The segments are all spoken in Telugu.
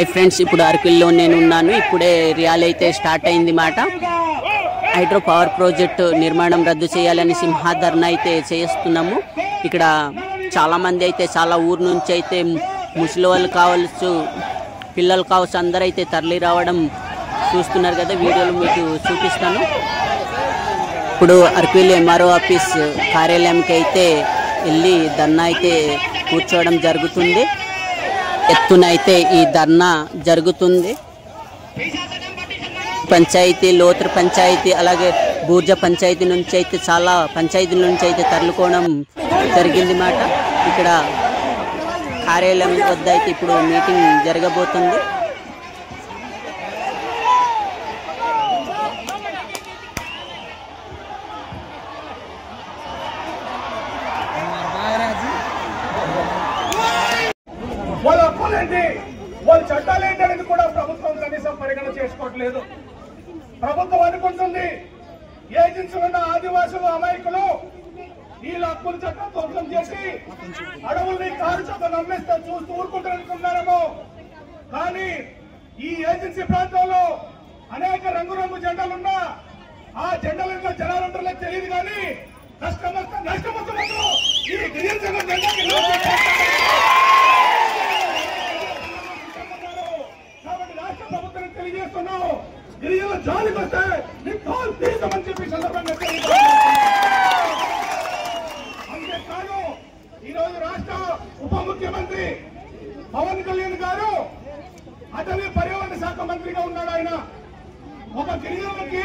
హాయ్ ఫ్రెండ్స్, ఇప్పుడు అరకుల్లో నేను ఉన్నాను. ఇప్పుడే ర్యాలీ అయితే స్టార్ట్ అయింది మాట. హైడ్రో పవర్ ప్రాజెక్టు నిర్మాణం రద్దు చేయాలని సింహాధరణ అయితే చేస్తున్నాము. ఇక్కడ చాలామంది అయితే చాలా ఊరు నుంచి అయితే ముసలి వాళ్ళు కావచ్చు, పిల్లలు కావచ్చు, అందరూ అయితే తరలి రావడం చూస్తున్నారు కదా. వీడియోలు మీకు చూపిస్తాను. ఇప్పుడు అరకుల్లో ఎంఆర్ఓ ఆఫీస్ కార్యాలయంకి అయితే వెళ్ళి ధర్నా అయితే కూర్చోవడం జరుగుతుంది. ఎత్తున అయితే ఈ ధర్నా జరుగుతుంది. పంచాయతీ, లోతర్ పంచాయతీ, అలాగే బూర్జ పంచాయతీ నుంచి అయితే చాలా పంచాయతీల నుంచి అయితే తరలికోవడం జరిగింది మాట. ఇక్కడ కార్యాలయం వద్ద అయితే ఇప్పుడు మీటింగ్ జరగబోతుంది. వాళ్ళ హక్కులేంటి, వాళ్ళ చట్టాలు ఏంటి అనేది కూడా ప్రభుత్వం కనీసం పరిగణన చేసుకోవట్లేదు. ప్రభుత్వం అనుకుంటుంది ఏజెన్సీలు ఉన్న ఆదివాసులు అమాయకులు వీళ్ళ హక్కులు చట్టం ధ్వంసం చేసి అడవుల్ని కారు చట్ట నమ్మేస్తే చూస్తూ ఊరుకుంటారనుకున్నారేమో. కానీ ఈ ఏజెన్సీ ప్రాంతంలో అనేక రంగురంగు జెండాలున్నా ఆ జెండాలలో జనాలు ఉంటారో తెలియదు. కానీ నష్టమొచ్చ ఈ గిరిజన సంఘం జెండాకి తెలియజేస్తున్నావు. గిరిజనుల జాలికి వస్తే నీ కాల్ తీసమని చెప్పి సందర్భంగా అంతేకాదు, ఈరోజు రాష్ట్ర ఉప ముఖ్యమంత్రి పవన్ కళ్యాణ్ గారు అటవీ పర్యావరణ శాఖ మంత్రిగా ఉన్నాడు. ఆయన ఒక గిరిజనులకి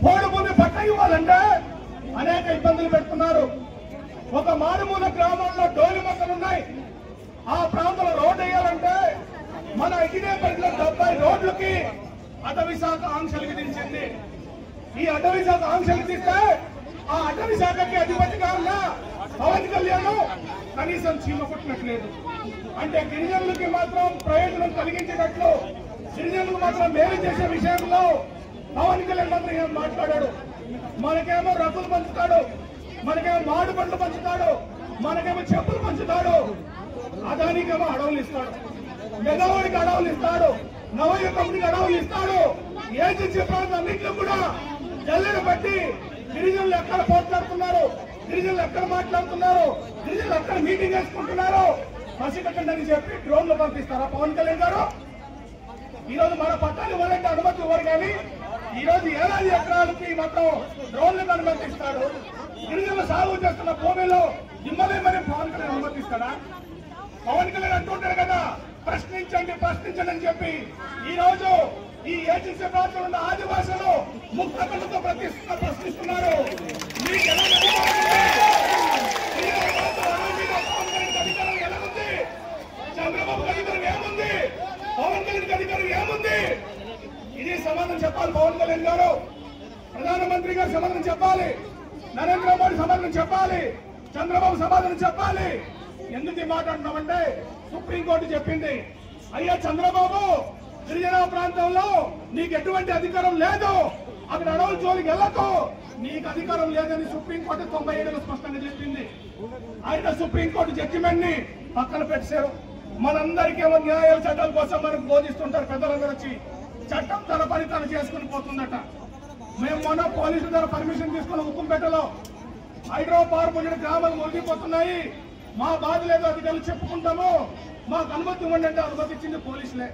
పోడు భూమి పట్ట ఇవ్వాలంటే అనేక ఇబ్బందులు పెడుతున్నారు. ఒక మారుమూల గ్రామాల్లో డోలి మొక్కలున్నాయి. ఆ ప్రాంతంలో రోడ్డు వేయాలంటే మన ఇదే పరిధిలో 70 రోడ్లకి అటవీ శాఖ ఆంక్షలు విధించింది. ఈ అటవీ శాఖ ఆంక్షలు విధిస్తే ఆ అటవీ శాఖకి అధిపతిగా ఉన్న పవన్ కళ్యాణ్ కనీసం చీమ కుట్టినట్లేదు. అంటే గిరిజనులకి మాత్రం ప్రయోజనం కలిగించేటట్లు, గిరిజనులకు మాత్రం మేలు చేసే విషయంలో పవన్ కళ్యాణ్ మాత్రం ఏం మాట్లాడాడు. మనకేమో రగ్గులు పంచుతాడు, మనకేమో మాడు పండ్లు పంచుతాడు, మనకేమో చెప్పులు పంచుతాడు, అదానికేమో అడవులు ఇస్తాడు, మెదవాడికి అడవులు ఇస్తాడు, నవయుగంకి అడవులు ఇస్తాడు. ఏజెన్సీ ప్రాంతాన్నింటిలో కూడా జల్లెడ బట్టి గిరిజనులు ఎక్కడ పోట్లాడుతున్నారు, గిరిజనులు ఎక్కడ మాట్లాడుతున్నారు, గిరిజనులు ఎక్కడ మీటింగ్ వేసుకుంటున్నారు పసికట్టండి అని చెప్పి డ్రోన్లు పంపిస్తారా పవన్ కళ్యాణ్ గారు? ఈ రోజు మన పట్టాలు ఇవ్వాలంటే అనుమతి ఇవ్వరు. కానీ ఈ రోజు ఏడాది ఎకరాలకి మాత్రం డ్రోన్లకు అనుమతిస్తాడు. గిరిజనులు సాగు చేస్తున్న భూమిలో దిమ్మలేమని పవన్ కళ్యాణ్ అనుమతిస్తాడా? పవన్ కళ్యాణ్ అంటుంటారు కదా, ప్రశ్నించండి అని చెప్పి. ఈ రోజు ఈ ఏజెన్సీ ప్రాంతంలో ఉన్న ఆదివాసులు ముక్త కళ్ళతో ప్రశ్నిస్తున్నారు. చంద్రబాబు అధికారం ఏముంది, పవన్ కళ్యాణ్ అధికారం ఏముంది? ఇది సమాధానం చెప్పాలి పవన్ కళ్యాణ్ గారు. ప్రధానమంత్రి గారు సమాధానం చెప్పాలి, నరేంద్ర మోడీ సమాధానం చెప్పాలి, చంద్రబాబు సమాధానం చెప్పాలి. ఎందుకు మాట్లాడుతున్నామంటే సుప్రీంకోర్టు చెప్పింది, అయ్యా చంద్రబాబు, గిరిజన ప్రాంతంలో నీకు ఎటువంటి అధికారం లేదు, అక్కడ అడవుల జోలికి వెళ్ళకు, నీకు అధికారం లేదని సుప్రీంకోర్టు 97లో స్పష్టంగా చెప్పింది. ఆయన సుప్రీంకోర్టు జడ్జిమెంట్ ని పక్కన పెట్టారు. మనందరికేమో న్యాయాల చట్టాల కోసం మనకు బోధిస్తుంటారు పెద్దలందరూ వచ్చి. చట్టం తన పని తను చేసుకుని పోతుందట. మేము మొన్న పోలీసుల ద్వారా పర్మిషన్ తీసుకున్న ఉక్కుంపేటలో హైడ్రో పవర్ ప్రాజెక్టు గ్రామాలు మునిగిపోతున్నాయి, మా బాధ లేదు అధికారులు చెప్పుకుంటాము, మాకు అనుమతి ఇవ్వండి అంటే అనుమతి ఇచ్చింది పోలీసులే.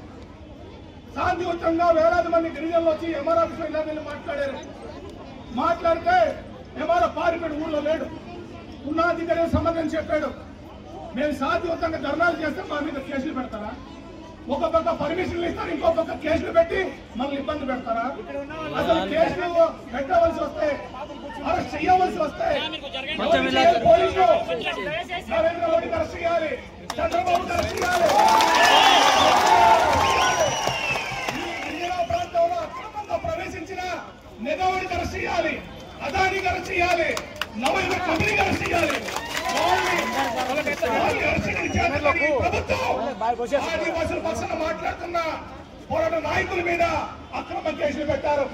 శాంతియుతంగా వేలాది మంది గిరిజనులు వచ్చి ఎంఆర్ ఆఫీస్ లో ఇలా వెళ్ళి మాట్లాడితే ఎంఆర్ఓ పారిపోయాడు, ఊళ్ళో లేడు. ఉన్నతాధికారి సమాధానం చెప్పాడు, మేము శాంతియుతంగా ధర్నాలు చేస్తే మా మీద కేసులు పెడతారా? ఒక పక్క పర్మిషన్లు ఇస్తారు, ఇంకో పక్క కేసులు పెట్టి మనల్ని ఇబ్బంది పెడతారా? అసలు కేసులు పెట్టవలసి వస్తే, అరెస్ట్ చేయవలసి వస్తే పోలీసులు నరేంద్ర మోడీకి అరెస్ట్ చేయాలి, చంద్రబాబుకి అరెస్ట్ చేయాలి. ఈ గిరిజన ప్రాంతంలో అక్రమంగా ప్రవేశించిన మెదవాడికి అరెస్ట్ చేయాలి, అదానికి అరెస్ట్ చేయాలి, నవయుగ కంపెనీకి అరెస్ట్ చేయాలి. ఆదివాసుల పక్షాన మాట్లాడుతున్న పోరాట నాయకుల మీద అక్రమ కేసులు పెట్టారు.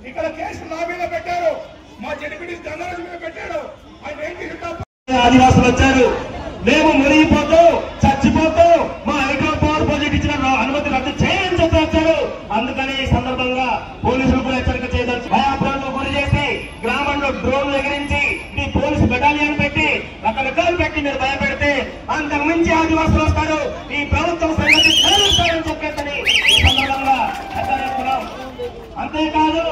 ఇక్కడ కేసులు నా మీద పెట్టారు, మా జడ్పీటీ గంగరాజు మీద పెట్టాడు. ఆయన ఏం చేసిన ఆదివాసులు వచ్చారు, మేము మునిగిపోతూ చచ్చిపోతూ మా హైడ్రో పవర్ ప్రాజెక్ట్ ఇచ్చిన అంతేకాదు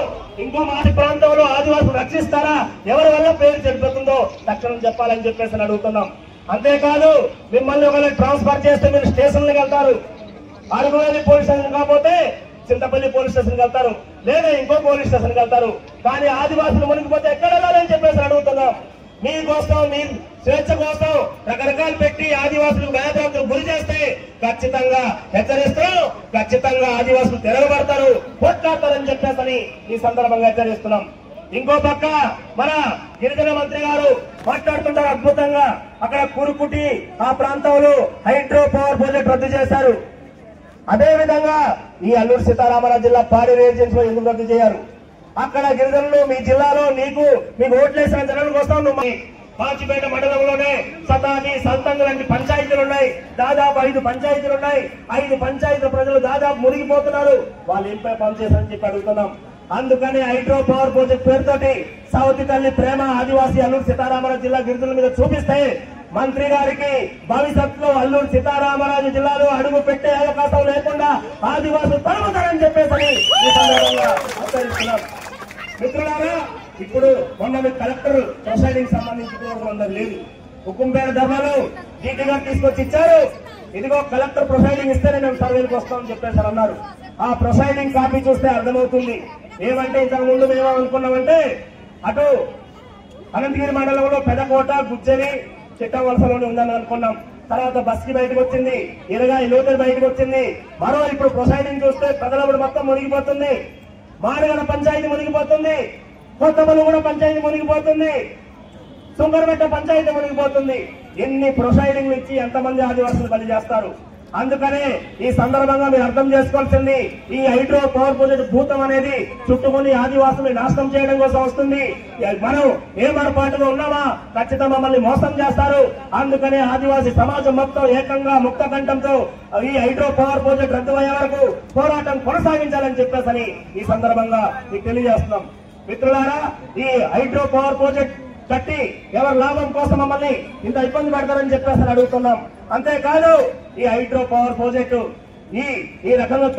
ఇంకో మాటి ప్రాంతంలో ఆదివాసులు రక్షిస్తారా, ఎవరి వల్ల పేరు చెడిపోతుందో తక్షణం చెప్పాలని చెప్పేసి అడుగుతున్నాం. అంతేకాదు మిమ్మల్ని ఒకవేళ ట్రాన్స్ఫర్ చేస్తే మీరు స్టేషన్లకు వెళ్తారు, అరుగువేలి పోలీస్ స్టేషన్ కాకపోతే చింతపల్లి పోలీస్ స్టేషన్కి వెళ్తారు, లేదా ఇంకో పోలీస్ స్టేషన్కి వెళ్తారు. కానీ ఆదివాసులు మునిగిపోతే ఎక్కడ వెళ్ళాలని చెప్పేసి అడుగుతున్నాం. మీకోసం మీ స్వేచ్ఛ కోసం రకరకాలు పెట్టి ఆదివాసులు భయభ్రాంతులు గురి చేస్తే ఖచ్చితంగా హెచ్చరిస్తారు, ఖచ్చితంగా ఆదివాసులు తిరగబడతారు, కొట్లాడతారని చెప్పేసి ఈ సందర్భంగా హెచ్చరిస్తున్నాం. ఇంకో పక్క మన గిరిజన మంత్రి గారు మాట్లాడుతుంటారు అద్భుతంగా. అక్కడ కురుకుటి ఆ ప్రాంతంలో హైడ్రో పవర్ ప్రాజెక్ట్ రద్దు చేశారు. అదే విధంగా ఈ అల్లూరు సీతారామరాజు జిల్లా పాడి ఏజెన్సీలో ఎందుకు రద్దు చేయారు? అక్కడ గిరిజనులు మీ జిల్లాలో మీకు ఓట్లేసిన జనాల కోసం నువ్వు పాచిపేట మండలంలోనే సతాని సంతంగు లాంటి పంచాయతీలు ఉన్నాయి. దాదాపు 5 పంచాయతీలు ఉన్నాయి. 5 పంచాయతీల ప్రజలు దాదాపు మునిగిపోతున్నారు. వాళ్ళు ఏంపై పనిచేశారని చెప్పి అడుగుతున్నాం. అందుకని హైడ్రో పవర్ ప్రాజెక్ట్ పేరుతోటి సౌతి తల్లి ప్రేమ ఆదివాసీ అల్లూరు సీతారామరాజు జిల్లా గిరిజనుల మీద చూపిస్తే మంత్రి గారికి భవిష్యత్తులో అల్లూరు సీతారామరాజు జిల్లాలో అడుగు పెట్టే అవకాశం లేకుండా ఆదివాసులు తరుముతారని చెప్పేసి ఈ సందర్భంగా హెచ్చరిస్తున్నాం. మిత్రులారా, ఇప్పుడు మొన్న కలెక్టర్ ప్రొసైడింగ్ సంబంధించి లేదు, హుకుంపేట ధర్మాలు జీటీ గారు తీసుకొచ్చి ఇచ్చారు. ఇదిగో కలెక్టర్ ప్రొసైడింగ్ ఇస్తేనే మేము సర్వేలకు వస్తామని చెప్పేసి అన్నారు. ఆ ప్రొసైడింగ్ కాపీ చూస్తే అర్థమవుతుంది. ఏమంటే ఇంతకు ముందు మేము అనుకున్నామంటే అటు అనంతగిరి మండలంలో పెదకోట గుజ్జరి చిట్టం వలసలోనే ఉందని అనుకున్నాం. తర్వాత బస్కి బయటకు వచ్చింది, ఇరగాయి లోతు బయటకు వచ్చింది. మరో ఇప్పుడు ప్రొసైడింగ్ చూస్తే పెదలబడి మొత్తం మునిగిపోతుంది, మాడగడ పంచాయతీ మునిగిపోతుంది, కొత్తమలుగూడ పంచాయతీ మునిగిపోతుంది, సుంగరమెట్ట పంచాయతీ మునిగిపోతుంది. ఎన్ని ప్రొసైడింగ్లు ఇచ్చి ఎంతమంది ఆదివాసులు బలి చేస్తారు? అందుకనే ఈ సందర్భంగా మీరు అర్థం చేసుకోవాల్సింది, ఈ హైడ్రో పవర్ ప్రాజెక్ట్ భూతం అనేది చుట్టుకొని ఆదివాసుల్ని నాశనం చేయడం కోసం వస్తుంది. మనం ఏమరపాటుగా ఉన్నామా ఖచ్చితంగా మమ్మల్ని మోసం చేస్తారు. అందుకనే ఆదివాసీ సమాజం మొత్తం ఏకంగా ముక్త కంఠంతో ఈ హైడ్రో పవర్ ప్రాజెక్ట్ రద్దు అయ్యే వరకు పోరాటం కొనసాగించాలని చెప్పేసి ఈ సందర్భంగా మీకు తెలియజేస్తున్నాం. మిత్రులారా, ఈ హైడ్రో పవర్ ప్రాజెక్ట్ కట్టి ఎవరి లాభం కోసం మమ్మల్ని ఇంత ఇబ్బంది పెడతారని చెప్పేసి అడుగుతున్నాం. అంతేకాదు ఈ హైడ్రో పవర్ ప్రాజెక్టు ఈ రకంగా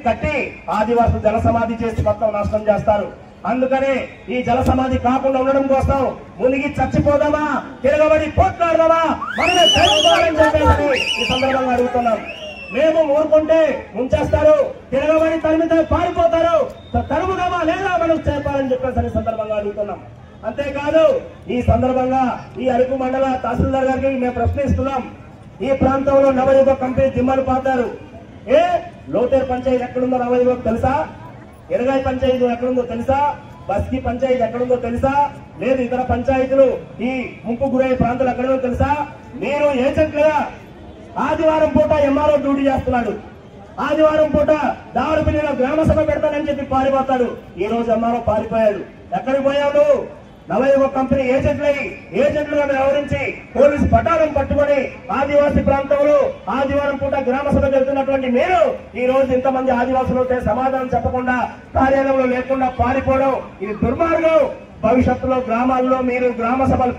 కట్టి ఆదివాసులు జల సమాధి చేసి మొత్తం నాశనం చేస్తారు. అందుకనే ఈ జల సమాధి కాకుండా ఉండడం కోసం మునిగి చచ్చిపోదామా, తిరగబడి పోట్లాడదామా, మనమే తెలుసుకోవాలని చెప్పేసి ఈ సందర్భంగా అడుగుతున్నాం. మేము ఊరుకుంటే ముంచేస్తారు, తిరగబడి తరిమితే పారిపోతారు, తరుముదామా లేదా మనం చెప్పాలని చెప్పేసి సందర్భంగా అడుగుతున్నాం. అంతేకాదు ఈ సందర్భంగా ఈ అరకు మండల తహసీల్దార్ గారికి మేము ప్రశ్నిస్తున్నాం. ఈ ప్రాంతంలో నవయుగ కంపెనీ దిమ్మలు పాతారు. లోతేరు పంచాయతీ ఎక్కడుందో నవయుగకు తెలుసా? ఎరగాయి పంచాయతీ ఎక్కడుందో తెలుసా? బస్కి పంచాయతీ ఎక్కడుందో తెలుసా? లేదు ఇతర పంచాయతీలు ఈ ముంపు గురయ్యే ప్రాంతాలు ఎక్కడుందో తెలుసా? మీరు ఏజెంట్లుగా ఆదివారం పూట ఎంఆర్ఓ డ్యూటీ చేస్తున్నాడు, ఆదివారం పూట దారుపిల్లిలో గ్రామ సభ పెడతానని చెప్పి పారిపోతాడు. ఈ రోజు ఎంఆర్ఓ పారిపోయాడు. ఎక్కడికి పోయాడు? నవయుగ కంపెనీ ఏజెంట్లుగా వ్యవహరించి పోలీసు పటాలను పట్టుకొని ఆదివాసీ ప్రాంతంలో ఆదివారం పూట గ్రామ సభ జరుగుతున్నటువంటి మీరు ఈ రోజు ఇంతమంది ఆదివాసులు ఉంటే సమాధానం చెప్పకుండా కార్యాలయంలో లేకుండా పారిపోవడం ఇది దుర్మార్గం. భవిష్యత్తులో గ్రామాల్లో మీరు గ్రామ సభల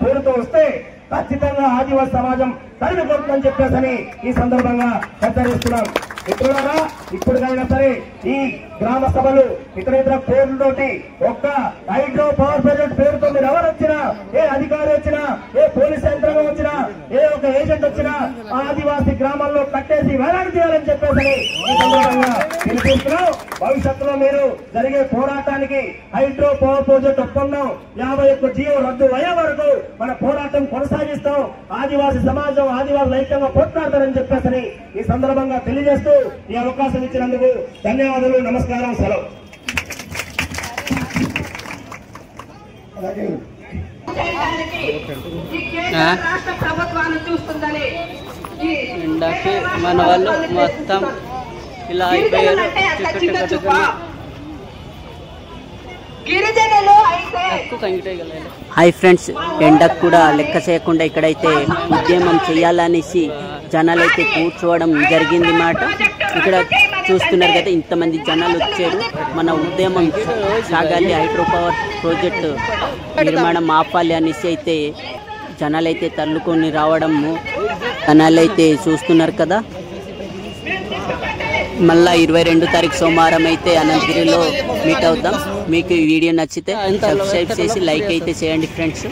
పేరుతో వస్తే ఖచ్చితంగా ఆదివాసీ సమాజం తరిమి కొడుతుందని చెప్పేసి ఈ సందర్భంగా హెచ్చరిస్తున్నాం. మిత్రులారా, ఇప్పటికైనా సరే ఈ గ్రామ సభలు ఇతర పేర్లతోటి ఒక్క హైడ్రో పవర్ ప్రాజెక్ట్ పేరుతో మీరు ఎవరు వచ్చినా, ఏ అధికారి వచ్చినా, ఏ పోలీస్ యంత్రాంగం వచ్చినా, ఏ ఒక ఏజెంట్ వచ్చినా ఆదివాసీ గ్రామాల్లో కట్టేసి వేలాడి చేయాలని చెప్పేసి ఈ సందర్భంగా పిలిపిస్తున్నాం. భవిష్యత్తులో మీరు జరిగే పోరాటానికి హైడ్రో పవర్ ప్రాజెక్ట్ ఒప్పందం 51 జీవో రద్దు అయ్యే వరకు మన పోరాటం కొనసాగిస్తాం. ఆదివాసీ సమాజం ఆదివాసులు ఐక్యంగా పోట్లాడతారని చెప్పేసి ఈ సందర్భంగా తెలియజేస్తూ ఈ అవకాశం ఇచ్చినందుకు ధన్యవాదాలు, నమస్కారం, సెలవు. రాష్ట్ర ప్రభుత్వాన్ని చూస్తుందని మన వాళ్ళు మొత్తం ఇలా అయిపోయారు. హాయ్ ఫ్రెండ్స్, ఎండకు కూడా లెక్క చేయకుండా ఇక్కడైతే ఉద్యమం చేయాలనేసి జనాలు అయితే కూర్చోవడం జరిగింది మాట. ఇక్కడ చూస్తున్నారు కదా, ఇంతమంది జనాలు వచ్చారు. మన ఉద్యమం సాగాలి, హైడ్రో పవర్ ప్రాజెక్టు నిర్మాణం ఆపాలి అనేసి అయితే జనాలైతే తల్లుకొని రావడము జనాలైతే చూస్తున్నారు కదా. మళ్ళీ 22 తారీఖు సోమవారం అయితే అనంతగిరిలో మీట్ అవుతాం. మీకు ఈ వీడియో నచ్చితే సబ్స్క్రైబ్ చేసి లైక్ అయితే చేయండి ఫ్రెండ్స్.